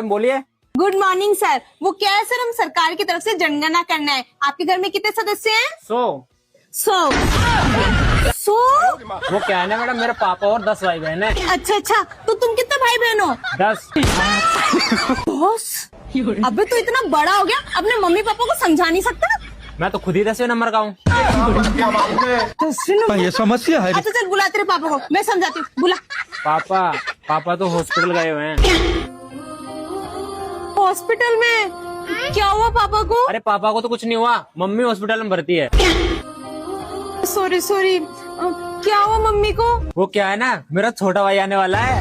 Madam बोलिए। Good morning sir. वो क्या है सर, हम सरकार की तरफ से जनगणना करना है। आपके घर में कितने सदस्य हैं? 100। वो क्या है ना मैडम, मेरे पापा और 10 भाई बहन है। अच्छा, तो तुम कितने भाई बहन हो? 10। बॉस, अबे तो इतना बड़ा हो गया, अपने मम्मी पापा को समझा नहीं सकता? मैं तो खुद ही 10वें नंबर का हूँ। ये समस्या है। अच्छा चल बुला तेरे पापा को, मैं समझाती हूँ, बुला। पापा तो हॉस्पिटल गए हुए हैं। हॉस्पिटल में? क्या हुआ पापा को? अरे पापा को तो कुछ नहीं हुआ, मम्मी हॉस्पिटल में भर्ती है। सॉरी, क्या हुआ मम्मी को? वो क्या है ना, मेरा छोटा भाई आने वाला है।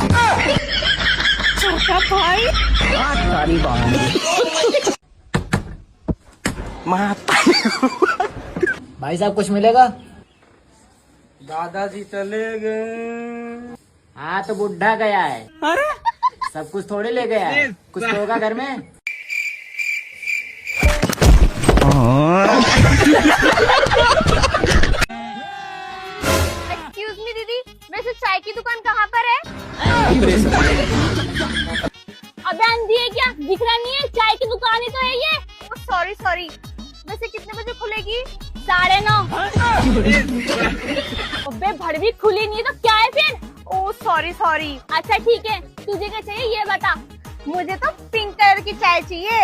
छोटा भाई? भाई साहब कुछ मिलेगा? दादाजी चले गए। हाँ तो बुढ़ा गया है। अरे सब कुछ थोड़े ले गया है, कुछ तो होगा घर में। एक्सक्यूज मी दीदी, वैसे चाय की दुकान कहाँ पर है? अबे अंधी है क्या, दिख रहा नहीं है? चाय की दुकान ही तो है ये। सॉरी। वैसे कितने बजे खुलेगी? 9:30। अबे भड़वी खुली नहीं तो क्या है फिर? Oh sorry. अच्छा ठीक है, तुझे क्या चाहिए ये बता। मुझे तो पिंक कलर की चाय चाहिए।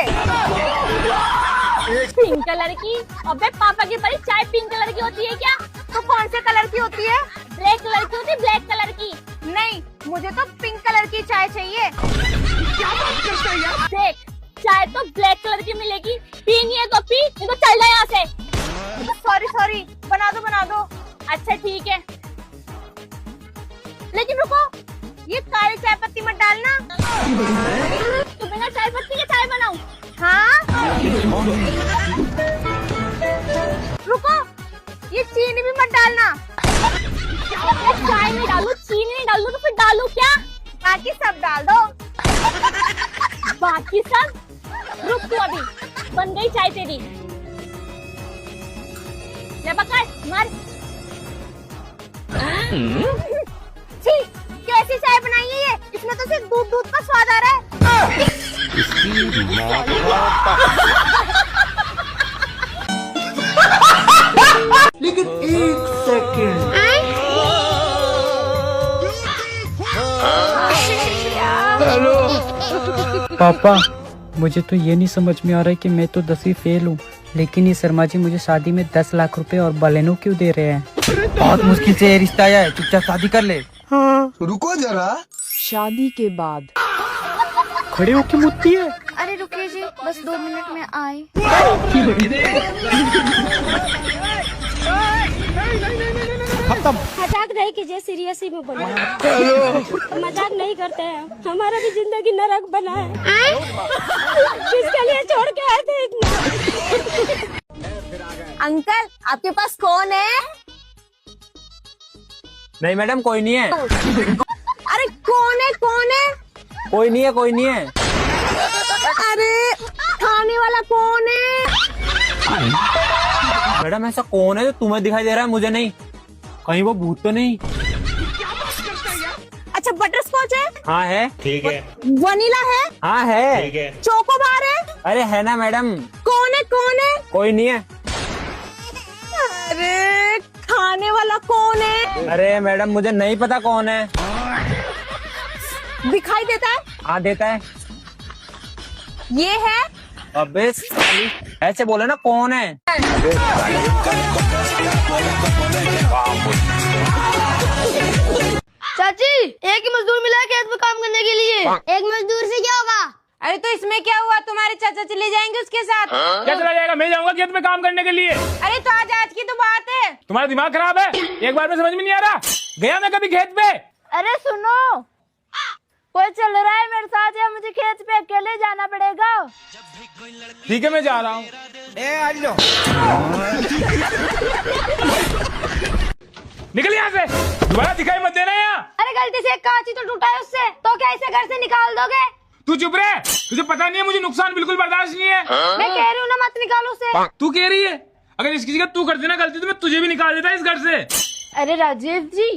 पिंक कलर की? अबे पापा की परी चाय पिंक कलर की होती है क्या? तो कौन से कलर की होती है? ब्लैक कलर की होती है, ब्लैक कलर की। नहीं, मुझे तो पिंक कलर की चाय चाहिए। क्या बात करता है यार? देख, चाय तो ब्लैक कलर की मिलेगी, पीनी है तो पी, नहीं तो चल जाए यहाँ से। सॉरी, बना दो। अच्छा ठीक है, लेकिन रुको, ये काली चाय पत्ती मत डालना। तो बिना चाय पत्ती के चाय बनाऊं? हाँ। रुको, ये चीनी भी मत डालना। चाय में डालू, चीनी नहीं डालू तो फिर डालू क्या? बाकी सब डाल दो। बाकी सब? रुक तू, अभी बन गई चाय तेरी। ले पकड़, मार। कैसी चाय बनाई है ये? इसमें तो सिर्फ दूध का स्वाद आ रहा है। लेकिन 1 सेकंड। हेलो पापा, मुझे तो ये नहीं समझ में आ रहा है कि मैं तो 10वीं फेल हूँ, लेकिन ये शर्मा जी मुझे शादी में 10 लाख रुपए और बलेनो क्यों दे रहे हैं? बहुत मुश्किल से ये रिश्ता आया है, चुपचाप शादी कर ले। हाँ। रुको जरा। शादी के बाद खड़े होके मुद्दी है। अरे रुकिए जी, बस 2 मिनट में आए। मजाक नहीं कीजिए, सीरियस ही में बोलो। मजाक नहीं करते हैं, हमारा भी जिंदगी नरक बना है। किसके लिए छोड़ के आए थे इतना? अंकल, आपके पास कौन है? नहीं मैडम, कोई नहीं है। अरे कौन है? कोई नहीं है। अरे खाने वाला कौन है? मैडम ऐसा कौन है जो तुम्हें दिखाई दे रहा है, मुझे नहीं? कहीं वो भूत तो नहीं? अच्छा, बटर स्कॉच है? हाँ है। ठीक है। वनीला है? हाँ है। ठीक है। चोकोबार है? अरे है ना मैडम। कौन है? कोई नहीं है। अरे खाने वाला कौन है? अरे मैडम मुझे नहीं पता कौन है। दिखाई देता है? हाँ देता है। ये है? अबे साली, ऐसे बोले ना कौन है। चाची, एक ही मजदूर मिला है खेत में काम करने के लिए। एक मजदूर से क्या होगा? अरे तो इसमें क्या हुआ, तुम्हारे चाचा चले जाएंगे उसके साथ। क्या चला जाएगा? मैं जाऊंगा खेत में काम करने के लिए। अरे तो आज की तो बात है। तुम्हारा दिमाग खराब है? एक बार में समझ में नहीं आ रहा? गया मैं कभी खेत पे? अरे सुनो, कोई चल रहा है मेरे साथ या मुझे खेत पे अकेले जाना पड़ेगा? ठीक है, मैं जा रहा हूँ। निकल यहाँ से, दोबारा दिखाई मत देना यहाँ। अरे गलती से एक कांच ही तो टूटा है उससे, तो क्या इसे घर से निकाल दोगे? तू चुप रहे, तुझे पता नहीं है मुझे नुकसान बिल्कुल बर्दाश्त नहीं है। मैं कह रही हूँ ना, मत निकालो उसे। तू कह रही है? अगर इस किसी का तू करती ना गलती तो मैं तुझे भी निकाल देता इस घर से। अरे राजीव जी।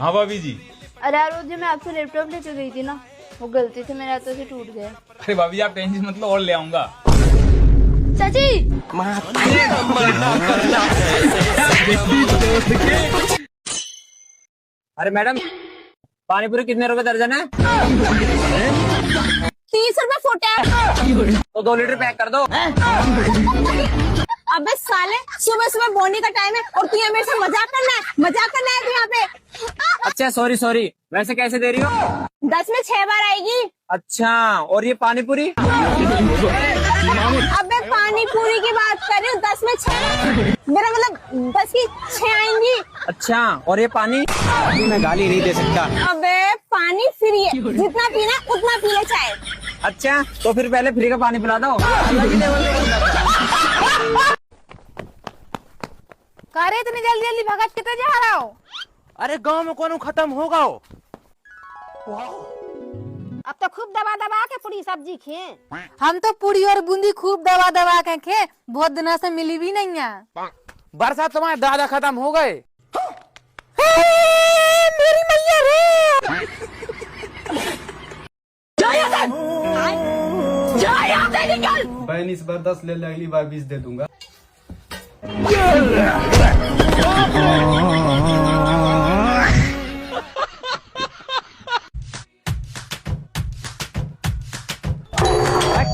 हाँ भाभी जी। अरे यार, वो जो मैं आपसे लैपटॉप लेके गई थी ना, वो गलती से मेरे हाथों से टूट गया। अरे भाभी आप टेंशन मत लो, और ले आऊंगा। चाची अरे मैडम, पानी पूरी कितने रुपए दर्जन है? 30 रुपए फुट है। तो 2 लीटर पैक कर दो। अबे साले, सुबह सुबह बोनी का टाइम है और तू यहाँ मेरे से मजाक करना है तू यहाँ पे। अच्छा सॉरी, वैसे कैसे दे रही हो? 10 में 6 बार आएगी। अच्छा, और ये पानी पूरी? अबे पानी पूरी की बात कर रही हूँ, 10 में 6, मेरा मतलब 10 की 6 आएंगी। अच्छा, और ये पानी? मैं गाली नहीं दे सकता। अबे पानी फ्री है, जितना पीना उतना पी ले चाहे। अच्छा, तो फिर पहले फ्री का पानी पिला दो। करे इतनी जल्दी जल्दी भगत कितने जा रहा हो? अरे गांव में कौन खत्म होगा हो? अब तो खूब दबा दबा के पूरी सब्जी खे। हम तो पूरी और बूंदी खूब दबा दबा के खे, बहुत दिनों से मिली भी नहीं है। बरसात तुम्हारे दादा खत्म हो गए। मेरी मैया रे। बहन इस बार 10 ले ले, अगली बार 20 दे दूंगा।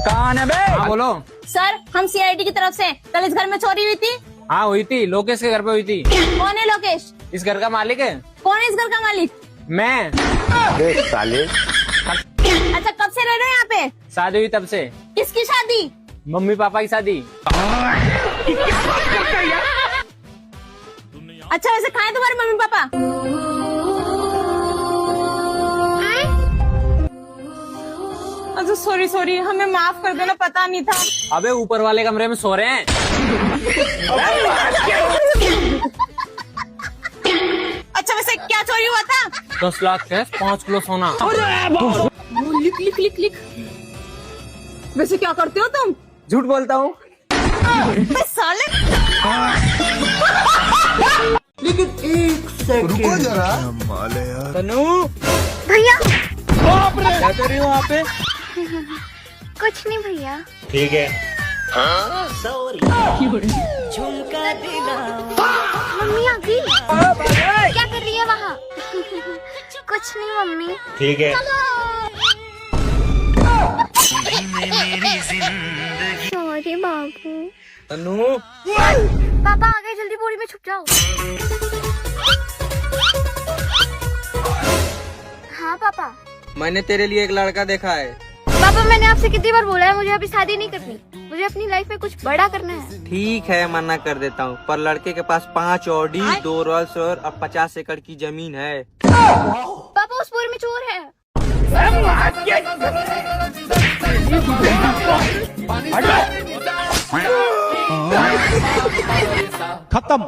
कौन है बे? हाँ बोलो। सर, हम सीआईडी की तरफ से, कल इस घर में चोरी हुई थी। हाँ हुई थी, लोकेश के घर पे हुई थी। कौन है लोकेश? इस घर का मालिक है। कौन है इस घर का मालिक? मैं। साले। अच्छा, कब से रह रहे हो यहाँ पे? शादी हुई तब से। किसकी शादी? मम्मी पापा की शादी। अच्छा, वैसे कहाँ है तुम्हारे मम्मी पापा? अच्छा सॉरी, हमें माफ कर देना, पता नहीं था। अबे ऊपर वाले कमरे में सो रहे हैं। अच्छा वैसे क्या चोरी हुआ था? 10 लाख कैश, 5 किलो सोना। लिख। वैसे क्या करते हो तुम? झूठ बोलता हूँ। साले। लेकिन एक सेकंड रुको जरा। तनु भैया क्या कर रही हो वहाँ पे? कुछ नहीं भैया। ठीक है। मम्मी आ गई। क्या कर रही है वहाँ? कुछ नहीं मम्मी। ठीक है। सॉरी बाबू। तनु पापा आ गए, जल्दी बोरी में छुप जाओ। हाँ पापा। मैंने तेरे लिए एक लड़का देखा है। पापा मैंने आपसे कितनी बार बोला है, मुझे अभी शादी नहीं करनी, मुझे अपनी लाइफ में कुछ बड़ा करना है। ठीक है, मना कर देता हूँ, पर लड़के के पास 5 ऑडी, 2 रोल्स और 50 एकड़ की जमीन है। पापा उस बोरी में चोर है। खत्म।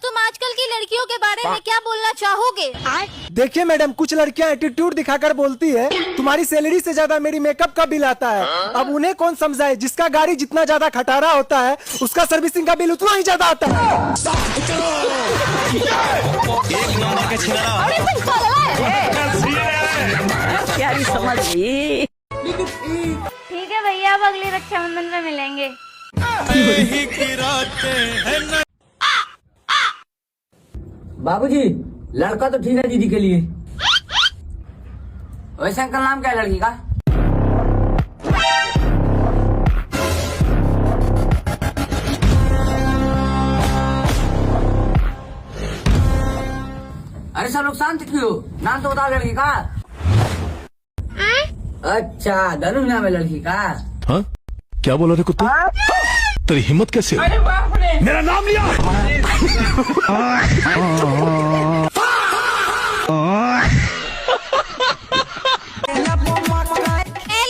तुम आजकल की लड़कियों के बारे में क्या बोलना चाहोगे? देखिए मैडम, कुछ लड़कियां एटीट्यूड दिखाकर बोलती है तुम्हारी सैलरी से ज्यादा मेरी मेकअप का बिल आता है। अब उन्हें कौन समझाए, जिसका गाड़ी जितना ज्यादा खटारा होता है उसका सर्विसिंग का बिल उतना ही ज्यादा आता है। ठीक है भैया, अब अगले रक्षाबंधन में मिलेंगे। बाबूजी, लड़का तो ठीक है दीदी के लिए। वैसे अंकल नाम क्या है लड़की का? अरे सब लोग शांत क्यों? नाम तो बताओ लड़की का। अच्छा, धनु नाम है लड़की का। हाँ? क्या बोला रे कुत्ते? तेरी हिम्मत कैसे हुई? मेरा नाम लिया।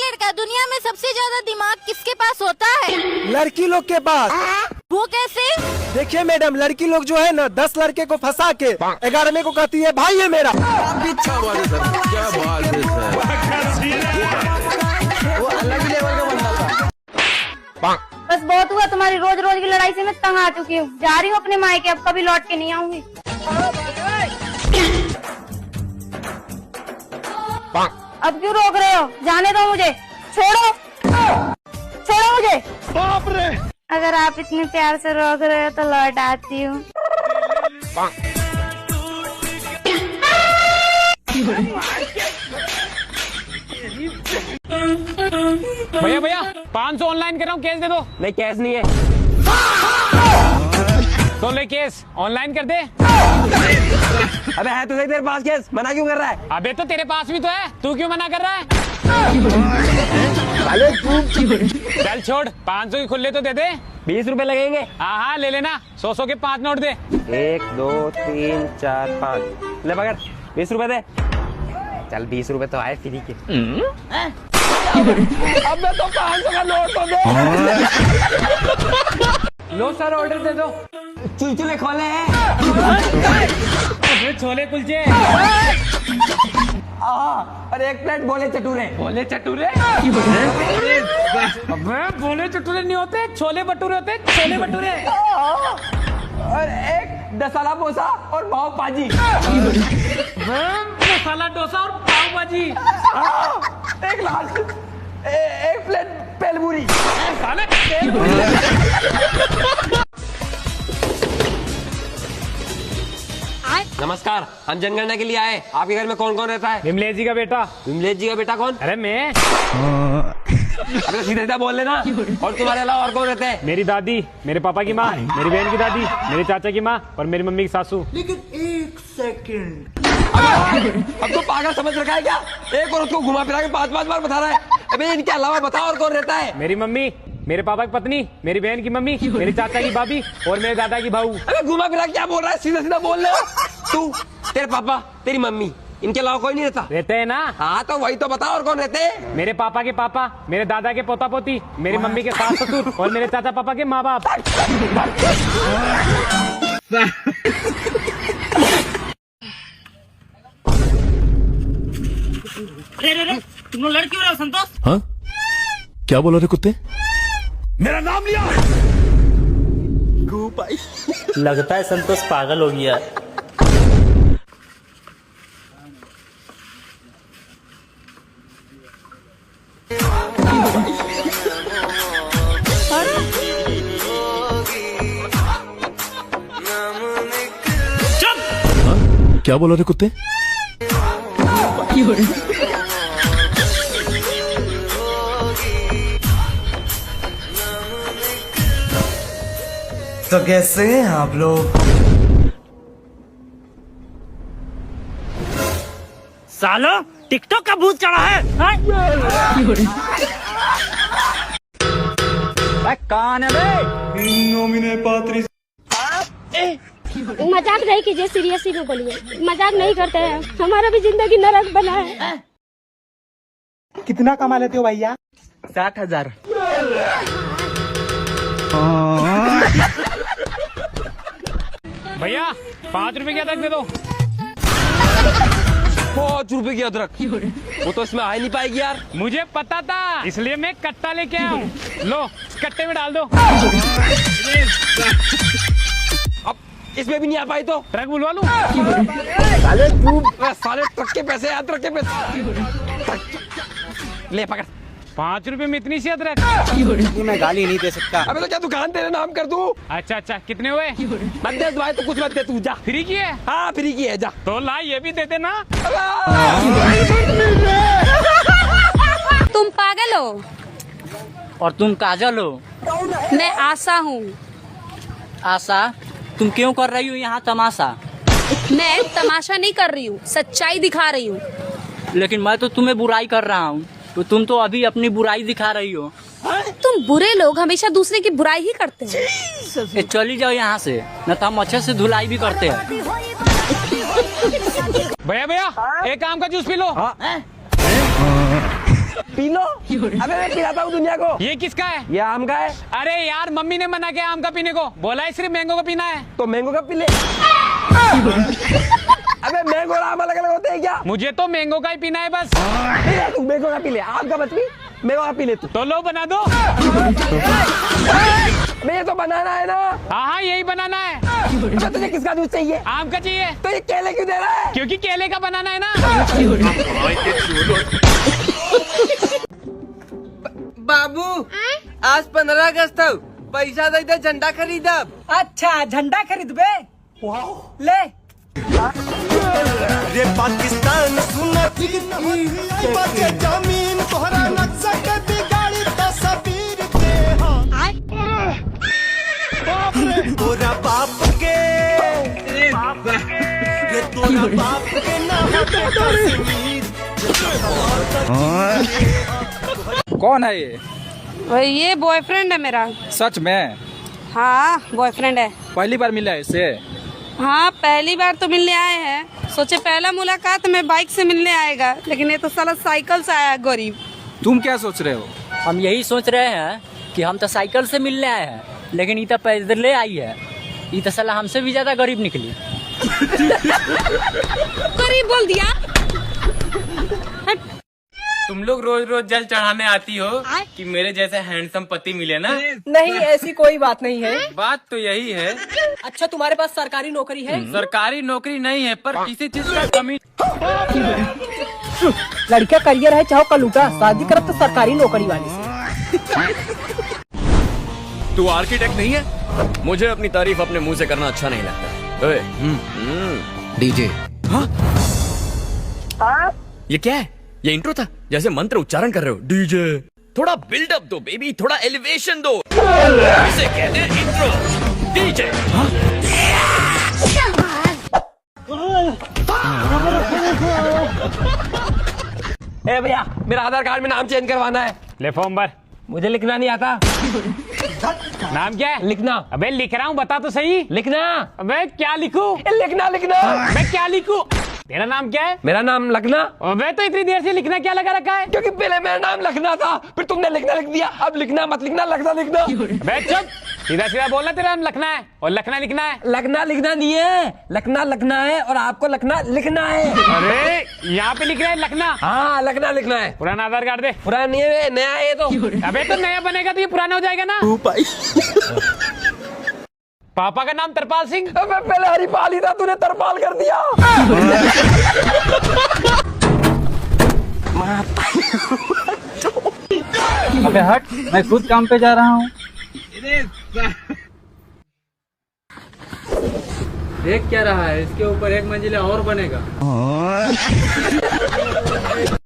लड़का, दुनिया में सबसे ज्यादा दिमाग किसके पास होता है? लड़की लोग के पास। वो कैसे? देखिए मैडम, लड़की लोग जो है ना 10 लड़के को फंसा के 11वें को कहती है भाई है मेरा। वो अलग लेवल का बंदा था। बस बहुत हुआ, तुम्हारी रोज रोज की लड़ाई से मैं तंग आ चुकी हूँ। जा रही हूँ अपने मायके, अब कभी लौट के नहीं आऊंगी। अब क्यों रोक रहे हो? जाने दो मुझे, छोड़ो छोड़ो मुझे। बाप रे। अगर आप इतने प्यार से रोक रहे हो तो लौट आती हूँ। भैया भैया 500 ऑनलाइन कर रहा हूँ, कैश दे दो। नहीं कैश नहीं है। तो ले केस ऑनलाइन कर दे। अबे है तुझे तेरे पास कैश, मना क्यों कर रहा है? अबे तो तेरे पास भी तो है, तू क्यों मना कर रहा है? चल छोड़, 500 की खुले तो दे दे। 20 रुपए लगेंगे। हाँ ले लेना, 100 के 5 नोट दे। 1 2 3 4 5 ले पकड़, 20 रुपए दे। चल 20 रुपए तो आए फ्री के। अबे तो 500 का नोट तो दे। लो सर ऑर्डर दे दो। चुलचुले खोले हैं। अबे छोले कुलचे और 1 प्लेट बोले चटूरे। बोले चटूरे? अबे बोले चटूरे नहीं होते, छोले भटूरे होते, छोले भटूरे। और 1 मसाला डोसा और पाव भाजी। मसाला डोसा और पाव भाजी। 1 लास्ट 1 प्लेट पेलपुरी। साले नमस्कार, हम जनगणना के लिए आए। आपके घर में कौन कौन रहता है? विमलेश जी का बेटा। विमलेश जी का बेटा कौन? अरे मैं। अबे सीधा सीधा बोल लेना। और तुम्हारे अलावा और कौन रहते हैं? मेरी दादी, मेरे पापा की माँ, मेरी बहन की दादी, मेरे चाचा की माँ और मेरी मम्मी की सासू। अब तो पागल समझ रखा है क्या? एक और उसको घुमा फिरा के 5-5 बार बता रहा है। अबे इनके अलावा बताओ और कौन रहता है? मेरी मम्मी, मेरे पापा की पत्नी, मेरी बहन की मम्मी, मेरे चाचा की भाभी और मेरे दादा की भाऊ। अबे घुमा फिरा क्या बोल रहा है? सीधा सीधा बोल ले। तू, तेरे पापा, तेरी मम्मी, इनके अलावा कोई नहीं रहता? रहते हैं ना। हाँ तो वही तो बताओ और कौन रहते हैं? मेरे पापा के पापा, मेरे दादा के पोता पोती, मेरी मम्मी के सास ससुर और मेरे चाचा पापा के माँ बाप। तुम लोग लड़की हो रहे हो संतोष? हाँ क्या बोला रे कुत्ते? मेरा नाम लिया। लगता है संतोष पागल हो गया। हाँ क्या बोला रे कुत्ते? तो कैसे हैं आप लोग? सालो टिकटॉक का भूत चढ़ा है। कौन है बे? मजाक नहीं कीजिए, सीरियसली में बोलिए, मजाक नहीं करते हैं, हमारा भी जिंदगी नरक बना है। कितना कमा लेते हो भैया? 60,000। भैया 5 रुपए की अदरक दे दो। 5 रुपए की अदरक? वो तो इसमें आ ही नहीं पाएगी यार। मुझे पता था, इसलिए मैं कट्टा लेके आया हूँ। लो कट्टे में डाल दो। अब इसमें भी नहीं आ पाई तो ट्रक बुलवा लूं? साले ट्रक के पैसे, अदरक के पैसे। ले पकड़। 5 रुपए में इतनी सी अदरक? मैं गाली नहीं दे सकता। अबे तो क्या दुकान तेरे नाम कर दूं? अच्छा कितने हुए? मत दे भाई, तो कुछ मत दे, तू जा। फ्री की है? हाँ फ्री की है, जा। तो ला ये भी दे देना। तुम पागल हो और तुम काजल हो। मैं आशा हूँ। आशा, तुम क्यों कर रही हो यहाँ तमाशा? मैं तमाशा नहीं कर रही हूँ, सच्चाई दिखा रही हूँ। लेकिन मैं तो तुम्हें बुराई कर रहा हूँ, तो तुम तो अभी अपनी बुराई दिखा रही हो। तुम बुरे लोग हमेशा दूसरे की बुराई ही करते हैं। चली जाओ यहाँ से, न तो हम अच्छे से धुलाई भी करते हैं। भैया एक आम का juice P low. P low. अबे मैं पिलाता हूँ दुनिया को। ये किसका है? ये आम का है। अरे यार मम्मी ने मना किया आम का पीने को, बोला है सिर्फ मैंगो का पीना है। तो मैंगो का पी ले। अबे मैंगो और आम अलग अलग होते हैं क्या? मुझे तो मैंगो का ही पीना है बस। तू मैंगो का पी ले, आम का मत पी, मैंगो का पी ले तू। तो लो बना दो। मैं ये तो बनाना है ना। हाँ यही बनाना है। अच्छा तुझे किसका जूस चाहिए? आम का चाहिए। तो ये केले क्यों दे रहा है? क्योंकि केले का बनाना है ना। बाबू आज 15 अगस्त है, पैसा दे दे झंडा खरीदब। अच्छा झंडा खरीद बे ले। रे पाकिस्तान सुना जमीन तोहरा नक्शा के बिगाड़ी तस्वीर के तोरा बाप के रे तोरा बाप के ना कौन है ये? ये बॉयफ्रेंड है मेरा। सच में? हाँ बॉयफ्रेंड है। पहली बार मिला है इससे? हाँ पहली बार तो मिलने आए हैं। सोचे पहला मुलाकात में बाइक से मिलने आएगा, लेकिन ये तो साला साइकिल से आया गरीब। तुम क्या सोच रहे हो? हम यही सोच रहे हैं कि हम तो साइकिल से मिलने आए हैं, लेकिन ये तो पैदल ले आई है। ये तो साला हमसे भी ज्यादा गरीब निकली। गरीब बोल दिया। तुम लोग रोज रोज जल चढ़ाने आती हो कि मेरे जैसे हैंडसम पति मिले ना। नहीं ऐसी कोई बात नहीं है। बात तो यही है। अच्छा तुम्हारे पास सरकारी नौकरी है? सरकारी नौकरी नहीं है, पर किसी चीज का कमी। लड़का करियर है चाहो कलूटा, शादी करब तो सरकारी नौकरी वाली से। तू आर्किटेक्ट नहीं है? मुझे अपनी तारीफ अपने मुंह से करना अच्छा नहीं लगता। डीजे ये क्या है? ये इंट्रो था? जैसे मंत्र उच्चारण कर रहे हो। डीजे थोड़ा बिल्डअप दो बेबी, थोड़ा एलिवेशन दो। इसे कहते हैं इंट्रो। डीजे ए भैया मेरा आधार कार्ड में नाम चेंज करवाना है। ले फॉर्म भर। मुझे लिखना नहीं आता। नाम क्या है? लिखना। अबे लिख रहा हूँ, बता तो सही। लिखना। अबे क्या लिखूं? लिखना लिखना। मैं क्या लिखूं? तेरा नाम क्या है? मेरा नाम लखना। अबे तो इतनी देर से लिखना क्या लगा रखा है? क्योंकि पहले मेरा नाम लखना था, फिर तुमने लिखना लिख दिया। अब लिखना मत लिखना, लखना लिखना। अबे चुप, सीधा सीधा बोलना। तेरा नाम लखना है और लखना लिखना है। लखना लिखना नहीं है, लखना लखना है और आपको लखना लिखना है। अरे यहाँ पे लिख रहा है लखना। हाँ लखना लिखना है। पुराना आधार कार्ड दे। पुराना नहीं है, नया है तो। अबे तो नया बनेगा तो ये पुराना हो जाएगा ना। पापा का नाम तरपाल सिंह। मैं पहले हरिपाल ही था, तूने तरपाल कर दिया। अबे हट, मैं खुद काम पे जा रहा हूँ। देख क्या रहा है? इसके ऊपर एक मंजिला और बनेगा।